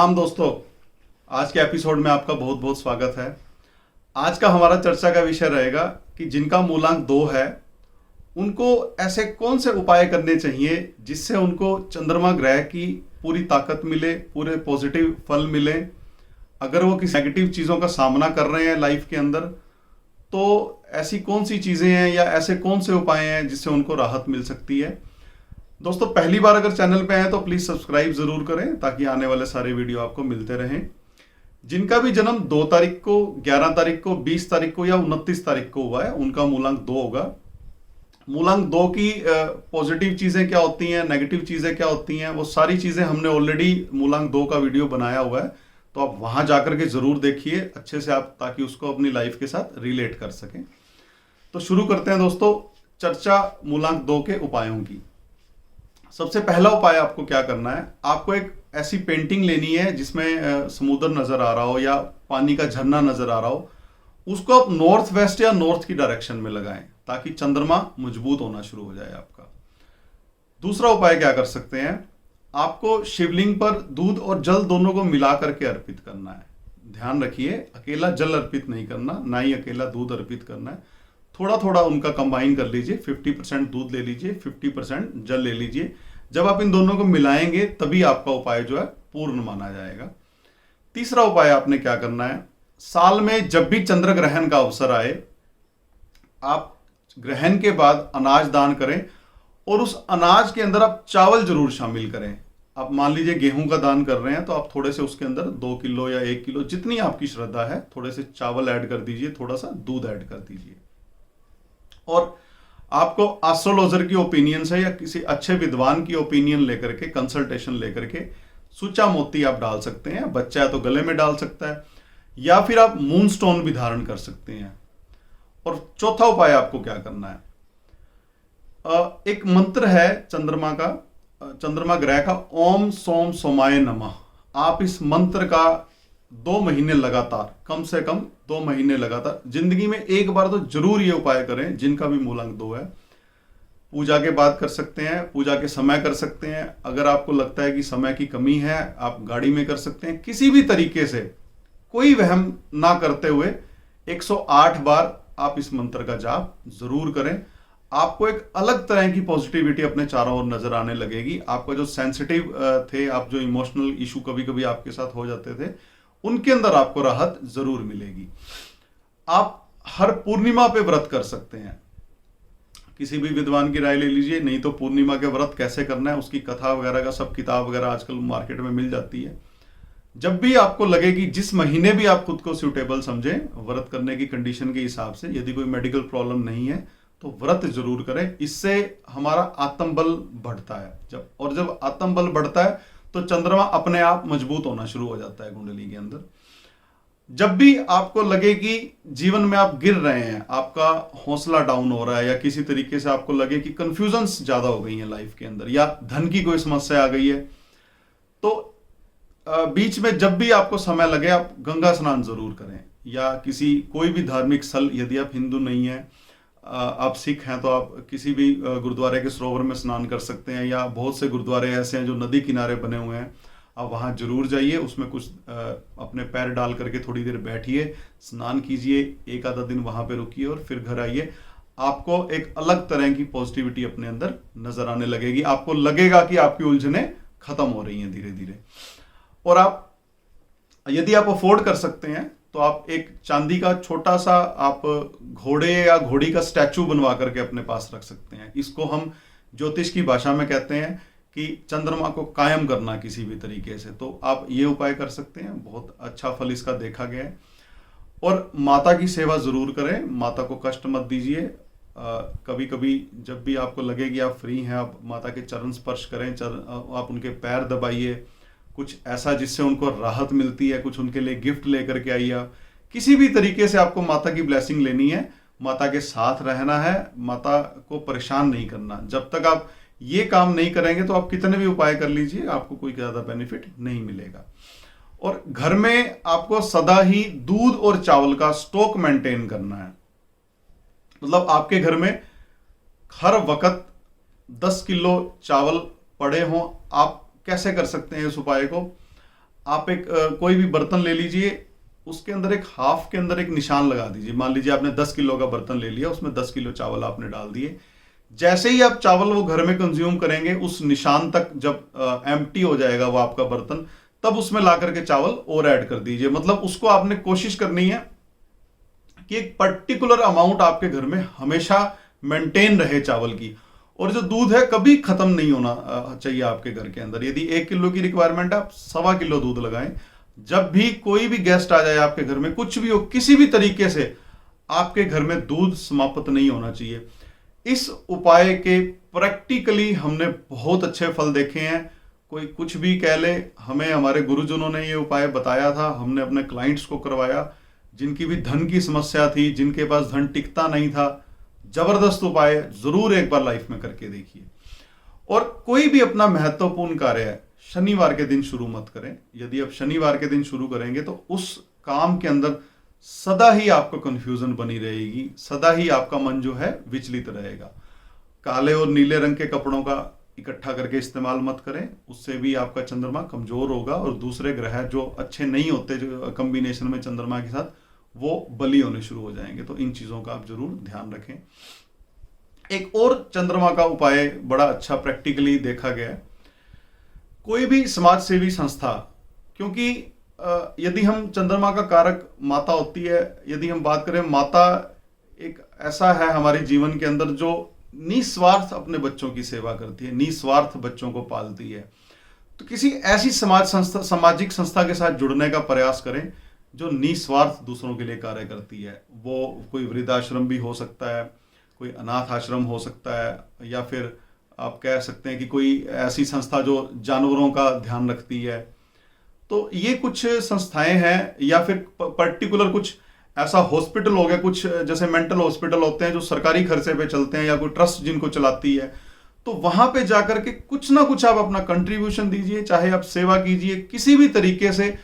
प्रणाम दोस्तों। आज के एपिसोड में आपका बहुत बहुत स्वागत है। आज का हमारा चर्चा का विषय रहेगा कि जिनका मूलांक 2 है उनको ऐसे कौन से उपाय करने चाहिए जिससे उनको चंद्रमा ग्रह की पूरी ताकत मिले, पूरे पॉजिटिव फल मिले। अगर वो किसी नेगेटिव चीज़ों का सामना कर रहे हैं लाइफ के अंदर, तो ऐसी कौन सी चीज़ें हैं या ऐसे कौन से उपाय हैं जिससे उनको राहत मिल सकती है। दोस्तों, पहली बार अगर चैनल पे आए तो प्लीज़ सब्सक्राइब ज़रूर करें ताकि आने वाले सारे वीडियो आपको मिलते रहें। जिनका भी जन्म 2 तारीख को, 11 तारीख को, 20 तारीख को या 29 तारीख को हुआ है, उनका मूलांक 2 होगा। मूलांक 2 की पॉजिटिव चीज़ें क्या होती हैं, नेगेटिव चीज़ें क्या होती हैं, वो सारी चीज़ें हमने ऑलरेडी मूलांक 2 का वीडियो बनाया हुआ है, तो आप वहाँ जाकर के ज़रूर देखिए अच्छे से आप, ताकि उसको अपनी लाइफ के साथ रिलेट कर सकें। तो शुरू करते हैं दोस्तों चर्चा मूलांक 2 के उपायों की। सबसे पहला उपाय आपको क्या करना है, आपको एक ऐसी पेंटिंग लेनी है जिसमें समुद्र नजर आ रहा हो या पानी का झरना नजर आ रहा हो। उसको आप नॉर्थ वेस्ट या नॉर्थ की डायरेक्शन में लगाएं ताकि चंद्रमा मजबूत होना शुरू हो जाए आपका। दूसरा उपाय क्या कर सकते हैं, आपको शिवलिंग पर दूध और जल दोनों को मिला करके अर्पित करना है। ध्यान रखिए, अकेला जल अर्पित नहीं करना, ना ही अकेला दूध अर्पित करना है। थोड़ा थोड़ा उनका कंबाइन कर लीजिए, 50% दूध ले लीजिए, 50% जल ले लीजिए। जब आप इन दोनों को मिलाएंगे तभी आपका उपाय जो है पूर्ण माना जाएगा। तीसरा उपाय आपने क्या करना है, साल में जब भी चंद्र ग्रहण का अवसर आए, आप ग्रहण के बाद अनाज दान करें और उस अनाज के अंदर आप चावल जरूर शामिल करें। आप मान लीजिए गेहूं का दान कर रहे हैं तो आप थोड़े से उसके अंदर 2 किलो या 1 किलो, जितनी आपकी श्रद्धा है, थोड़े से चावल ऐड कर दीजिए, थोड़ा सा दूध ऐड कर दीजिए। और आपको एस्ट्रोलॉजर की ओपिनियन से या किसी अच्छे विद्वान की ओपिनियन लेकर के, कंसल्टेशन लेकर के सुचा मोती आप डाल सकते हैं। बच्चा है तो गले में डाल सकता है, या फिर आप मून स्टोन भी धारण कर सकते हैं। और चौथा उपाय आपको क्या करना है, एक मंत्र है चंद्रमा का, चंद्रमा ग्रह का, ओम सोम सोमाय नमः। आप इस मंत्र का 2 महीने लगातार, कम से कम 2 महीने लगातार, जिंदगी में एक बार तो जरूर ये उपाय करें। जिनका भी मूलांक 2 है, पूजा के बाद कर सकते हैं, पूजा के समय कर सकते हैं। अगर आपको लगता है कि समय की कमी है, आप गाड़ी में कर सकते हैं। किसी भी तरीके से कोई वहम ना करते हुए 108 बार आप इस मंत्र का जाप जरूर करें। आपको एक अलग तरह की पॉजिटिविटी अपने चारों ओर नजर आने लगेगी। आपका जो सेंसिटिव थे, आप जो इमोशनल इशू कभी कभी आपके साथ हो जाते थे, उनके अंदर आपको राहत जरूर मिलेगी। आप हर पूर्णिमा पे व्रत कर सकते हैं। किसी भी विद्वान की राय ले लीजिए, नहीं तो पूर्णिमा के व्रत कैसे करना है उसकी कथा वगैरह का सब किताब वगैरह आजकल मार्केट में मिल जाती है। जब भी आपको लगे कि जिस महीने भी आप खुद को सूटेबल समझें व्रत करने की कंडीशन के हिसाब से, यदि कोई मेडिकल प्रॉब्लम नहीं है तो व्रत जरूर करें। इससे हमारा आत्मबल बढ़ता है। जब आत्मबल बढ़ता है तो चंद्रमा अपने आप मजबूत होना शुरू हो जाता है कुंडली के अंदर। जब भी आपको लगे कि जीवन में आप गिर रहे हैं, आपका हौसला डाउन हो रहा है, या किसी तरीके से आपको लगे कि कंफ्यूजन्स ज्यादा हो गई हैं लाइफ के अंदर, या धन की कोई समस्या आ गई है, तो बीच में जब भी आपको समय लगे आप गंगा स्नान जरूर करें। या किसी कोई भी धार्मिक स्थल, यदि आप हिंदू नहीं है, आप सिख हैं, तो आप किसी भी गुरुद्वारे के सरोवर में स्नान कर सकते हैं। या बहुत से गुरुद्वारे ऐसे हैं जो नदी किनारे बने हुए हैं, आप वहाँ जरूर जाइए, उसमें कुछ अपने पैर डाल करके थोड़ी देर बैठिए, स्नान कीजिए, एक आधा दिन वहाँ पे रुकिए और फिर घर आइए। आपको एक अलग तरह की पॉजिटिविटी अपने अंदर नजर आने लगेगी। आपको लगेगा कि आपकी उलझनें खत्म हो रही हैं धीरे धीरे। और आप, यदि आप अफोर्ड कर सकते हैं, तो आप एक चांदी का छोटा सा आप घोड़े या घोड़ी का स्टैचू बनवा करके अपने पास रख सकते हैं। इसको हम ज्योतिष की भाषा में कहते हैं कि चंद्रमा को कायम करना किसी भी तरीके से। तो आप ये उपाय कर सकते हैं, बहुत अच्छा फल इसका देखा गया है। और माता की सेवा जरूर करें, माता को कष्ट मत दीजिए। कभी कभी जब भी आपको लगे कि आप फ्री हैं, आप माता के चरण स्पर्श करें, आप उनके पैर दबाइए, कुछ ऐसा जिससे उनको राहत मिलती है, कुछ उनके लिए गिफ्ट लेकर के आइए। आप किसी भी तरीके से आपको माता की ब्लेसिंग लेनी है, माता के साथ रहना है, माता को परेशान नहीं करना। जब तक आप ये काम नहीं करेंगे तो आप कितने भी उपाय कर लीजिए, आपको कोई ज्यादा बेनिफिट नहीं मिलेगा। और घर में आपको सदा ही दूध और चावल का स्टॉक मेंटेन करना है। मतलब आपके घर में हर वक्त 10 किलो चावल पड़े हों। आप कैसे कर सकते हैं इस उपाय को, आप एक कोई भी बर्तन ले लीजिए, उसके अंदर एक हाफ के अंदर एक निशान लगा दीजिए। मान लीजिए आपने 10 किलो का बर्तन ले लिया, उसमें 10 किलो चावल आपने डाल दिए। जैसे ही आप चावल वो घर में कंज्यूम करेंगे, उस निशान तक जब एम्प्टी हो जाएगा वो आपका बर्तन, तब उसमें ला करके चावल और ऐड कर दीजिए। मतलब उसको आपने कोशिश करनी है कि एक पर्टिकुलर अमाउंट आपके घर में हमेशा मेंटेन रहे चावल की। और जो दूध है कभी खत्म नहीं होना चाहिए आपके घर के अंदर। यदि 1 किलो की रिक्वायरमेंट है, आप 1.25 किलो दूध लगाएं। जब भी कोई भी गेस्ट आ जाए आपके घर में, कुछ भी हो, किसी भी तरीके से आपके घर में दूध समाप्त नहीं होना चाहिए। इस उपाय के प्रैक्टिकली हमने बहुत अच्छे फल देखे हैं। कोई कुछ भी कह ले, हमें हमारे गुरुजनों ने ये उपाय बताया था, हमने अपने क्लाइंट्स को करवाया। जिनकी भी धन की समस्या थी, जिनके पास धन टिकता नहीं था, जबरदस्त उपाय जरूर एक बार लाइफ में करके देखिए। और कोई भी अपना महत्वपूर्ण कार्य है, शनिवार के दिन शुरू मत करें। यदि आप शनिवार के दिन शुरू करेंगे तो उस काम के अंदर सदा ही आपको कंफ्यूजन बनी रहेगी, सदा ही आपका मन जो है विचलित रहेगा। काले और नीले रंग के कपड़ों का इकट्ठा करके इस्तेमाल मत करें, उससे भी आपका चंद्रमा कमजोर होगा और दूसरे ग्रह जो अच्छे नहीं होते, जो कॉम्बिनेशन में चंद्रमा के साथ, वो बली होने शुरू हो जाएंगे। तो इन चीजों का आप जरूर ध्यान रखें। एक और चंद्रमा का उपाय बड़ा अच्छा प्रैक्टिकली देखा गया है। कोई भी समाज सेवी संस्था, क्योंकि यदि हम चंद्रमा का कारक माता होती है, यदि हम बात करें, माता एक ऐसा है हमारे जीवन के अंदर जो निस्वार्थ अपने बच्चों की सेवा करती है, निस्वार्थ बच्चों को पालती है। तो किसी ऐसी सामाजिक संस्था के साथ जुड़ने का प्रयास करें जो निस्वार्थ दूसरों के लिए कार्य करती है। वो कोई वृद्धाश्रम भी हो सकता है, कोई अनाथ आश्रम हो सकता है, या फिर आप कह सकते हैं कि कोई ऐसी संस्था जो जानवरों का ध्यान रखती है। तो ये कुछ संस्थाएं हैं, या फिर पर्टिकुलर कुछ ऐसा हॉस्पिटल हो गया, कुछ जैसे मेंटल हॉस्पिटल होते हैं जो सरकारी खर्चे पे चलते हैं, या कोई ट्रस्ट जिनको चलाती है। तो वहां पे जाकर के कुछ ना कुछ आप अपना कंट्रीब्यूशन दीजिए, चाहे आप सेवा कीजिए, किसी भी तरीके से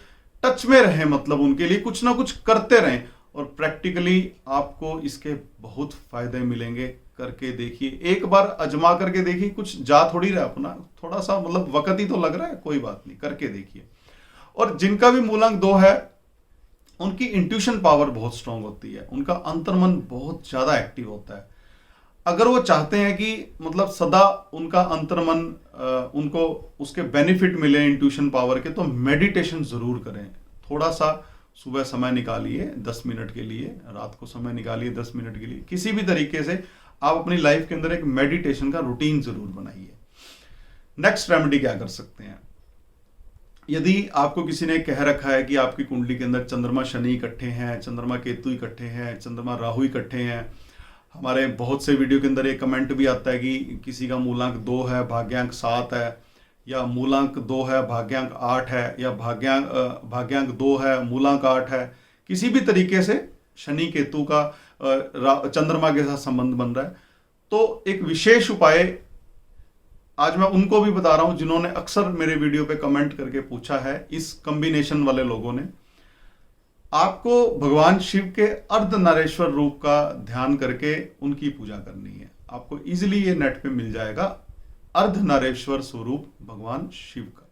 टच में रहें, मतलब उनके लिए कुछ ना कुछ करते रहें। और प्रैक्टिकली आपको इसके बहुत फायदे मिलेंगे। करके देखिए, एक बार अजमा करके देखिए, कुछ जा थोड़ी रहा अपना, थोड़ा सा मतलब वक्त ही तो लग रहा है, कोई बात नहीं, करके देखिए। और जिनका भी मूलांक 2 है, उनकी इंट्यूशन पावर बहुत स्ट्रांग होती है, उनका अंतर्मन बहुत ज्यादा एक्टिव होता है। अगर वो चाहते हैं कि मतलब सदा उनका अंतर्मन उनको उसके बेनिफिट मिले इंट्यूशन पावर के, तो मेडिटेशन जरूर करें। थोड़ा सा सुबह समय निकालिए 10 मिनट के लिए, रात को समय निकालिए 10 मिनट के लिए, किसी भी तरीके से आप अपनी लाइफ के अंदर एक मेडिटेशन का रूटीन जरूर बनाइए। नेक्स्ट रेमेडी क्या कर सकते हैं? यदि आपको किसी ने कह रखा है कि आपकी कुंडली के अंदर चंद्रमा शनि इकट्ठे हैं, चंद्रमा केतु इकट्ठे हैं, चंद्रमा राहु इकट्ठे हैं, हमारे बहुत से वीडियो के अंदर एक कमेंट भी आता है कि किसी का मूलांक 2 है, भाग्यांक 7 है, या मूलांक 2 है, भाग्यांक 8 है, या भाग्यांक 2 है, मूलांक 8 है। किसी भी तरीके से शनि केतु का चंद्रमा के साथ संबंध बन रहा है। तो एक विशेष उपाय आज मैं उनको भी बता रहा हूं जिन्होंने अक्सर मेरे वीडियो पे कमेंट करके पूछा है। इस कॉम्बिनेशन वाले लोगों ने, आपको भगवान शिव के अर्धनारेश्वर रूप का ध्यान करके उनकी पूजा करनी है। आपको इजीली ये नेट पे मिल जाएगा, अर्धनारेश्वर स्वरूप भगवान शिव का।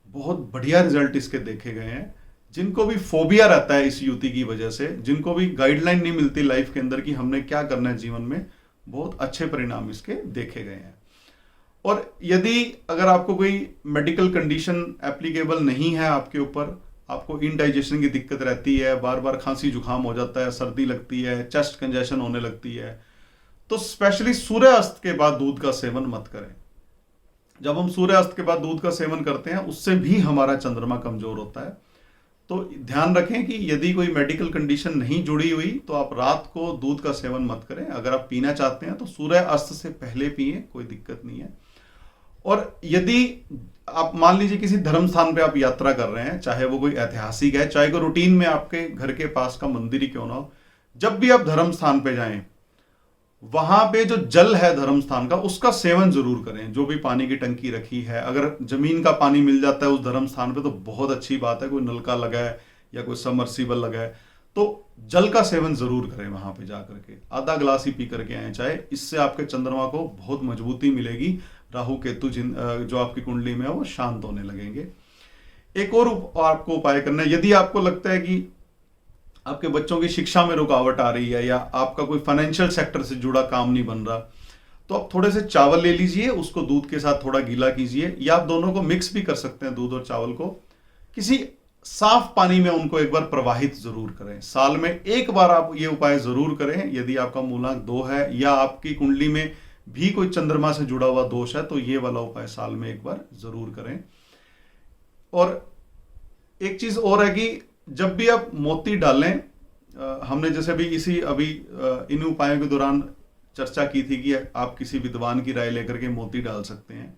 बहुत बढ़िया रिजल्ट इसके देखे गए हैं। जिनको भी फोबिया रहता है इस युति की वजह से, जिनको भी गाइडलाइन नहीं मिलती लाइफ के अंदर कि हमने क्या करना है जीवन में, बहुत अच्छे परिणाम इसके देखे गए हैं। और यदि अगर आपको कोई मेडिकल कंडीशन एप्लीकेबल नहीं है आपके ऊपर, आपको इनडाइजेशन की दिक्कत रहती है, बार बार खांसी जुकाम हो जाता है, सर्दी लगती है, चेस्ट कंजेशन होने लगती है, तो स्पेशली सूर्यास्त के बाद दूध का सेवन मत करें। जब हम सूर्यास्त के बाद दूध का सेवन करते हैं, उससे भी हमारा चंद्रमा कमजोर होता है। तो ध्यान रखें कि यदि कोई मेडिकल कंडीशन नहीं जुड़ी हुई तो आप रात को दूध का सेवन मत करें। अगर आप पीना चाहते हैं तो सूर्यास्त से पहले पिए, कोई दिक्कत नहीं है। और यदि आप मान लीजिए किसी धर्म स्थान पे आप यात्रा कर रहे हैं, चाहे वो कोई ऐतिहासिक है, चाहे कोई रूटीन में आपके घर के पास का मंदिर ही क्यों ना हो, जब भी आप धर्म स्थान पे जाएं, वहां पे जो जल है धर्म स्थान का, उसका सेवन जरूर करें। जो भी पानी की टंकी रखी है, अगर जमीन का पानी मिल जाता है उस धर्म स्थान पे तो बहुत अच्छी बात है। कोई नलका लगा है या कोई सबमर्सिबल लगा है तो जल का सेवन जरूर करें। वहां पे जाकर के आधा गिलास ही पी करके आए चाहे, इससे आपके चंद्रमा को बहुत मजबूती मिलेगी। राहु केतु जो आपकी कुंडली में है वो शांत होने लगेंगे। एक और आपको उपाय करना है। यदि आपको लगता है कि आपके बच्चों की शिक्षा में रुकावट आ रही है या आपका कोई फाइनेंशियल सेक्टर से जुड़ा काम नहीं बन रहा, तो आप थोड़े से चावल ले लीजिए, उसको दूध के साथ थोड़ा गीला कीजिए, या आप दोनों को मिक्स भी कर सकते हैं, दूध और चावल को। किसी साफ पानी में उनको एक बार प्रवाहित जरूर करें। साल में एक बार आप ये उपाय जरूर करें। यदि आपका मूलांक 2 है या आपकी कुंडली में भी कोई चंद्रमा से जुड़ा हुआ दोष है, तो ये वाला उपाय साल में एक बार जरूर करें। और एक चीज और है कि जब भी आप मोती डालें, हमने जैसे भी इन उपायों के दौरान चर्चा की थी कि आप किसी विद्वान की राय लेकर के मोती डाल सकते हैं,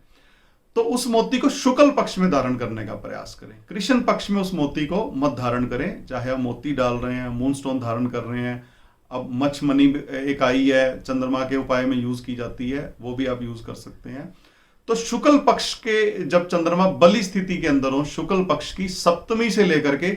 तो उस मोती को शुक्ल पक्ष में धारण करने का प्रयास करें। कृष्ण पक्ष में उस मोती को मत धारण करें। चाहे आप मोती डाल रहे हैं, मूनस्टोन धारण कर रहे हैं, अब मछमनी एक आई है, चंद्रमा के उपाय में यूज की जाती है, वो भी आप यूज कर सकते हैं। तो शुक्ल पक्ष के जब चंद्रमा बली स्थिति के अंदर हो, शुक्ल पक्ष की सप्तमी से लेकर के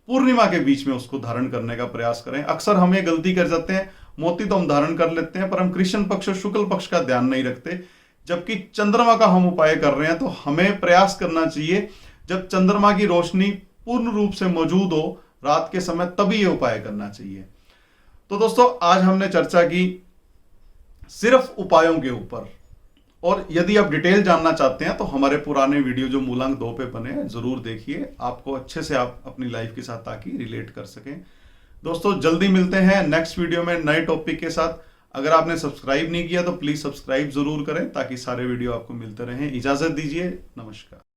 पूर्णिमा के बीच में उसको धारण करने का प्रयास करें। अक्सर हम ये गलती कर जाते हैं, मोती तो हम धारण कर लेते हैं पर हम कृष्ण पक्ष और शुक्ल पक्ष का ध्यान नहीं रखते। जबकि चंद्रमा का हम उपाय कर रहे हैं तो हमें प्रयास करना चाहिए जब चंद्रमा की रोशनी पूर्ण रूप से मौजूद हो रात के समय, तभी ये उपाय करना चाहिए। तो दोस्तों, आज हमने चर्चा की सिर्फ उपायों के ऊपर, और यदि आप डिटेल जानना चाहते हैं तो हमारे पुराने वीडियो जो मूलांक 2 पे बने हैं जरूर देखिए, आपको अच्छे से आप अपनी लाइफ के साथ ताकि रिलेट कर सकें। दोस्तों, जल्दी मिलते हैं नेक्स्ट वीडियो में नए टॉपिक के साथ। अगर आपने सब्सक्राइब नहीं किया तो प्लीज सब्सक्राइब जरूर करें ताकि सारे वीडियो आपको मिलते रहें। इजाजत दीजिए, नमस्कार।